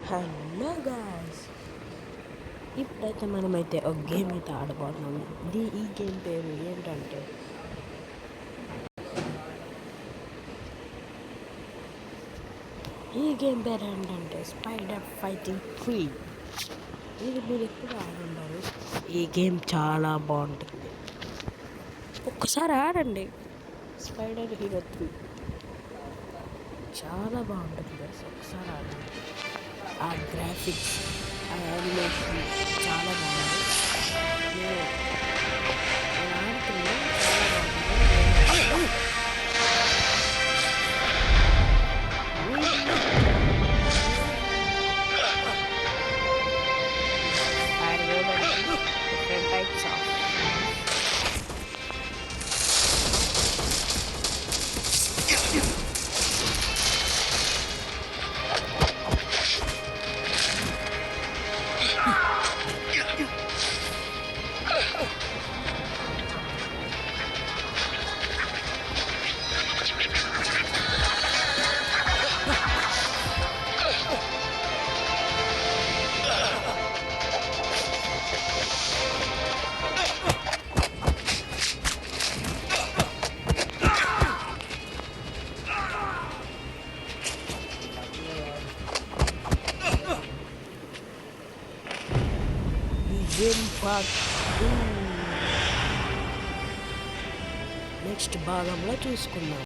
Hello guys, ఇప్పుడైతే మనమైతే ఒక గేమ్ అయితే ఆడబోతున్నాము. ఈ గేమ్ పేరు ఏంటంటే స్పైడర్ ఫైటింగ్ 3. ఇది మీరు ఎప్పుడు ఆడుంటారు. ఈ గేమ్ చాలా బాగుంటుంది. ఒక్కసారి ఆడండి. స్పైడర్ హీరో 3 చాలా బాగుంటుంది గైస్. ఒకసారి ఆడండి. ఆ గ్రాఫిక్స్, ఆ యానిమేషన్ చాలా బాగుంది. నేను ఆడుతున్నా, చాలా బాగుంది. Different types of game part 2 next భాగంలో చూసుకుందాం.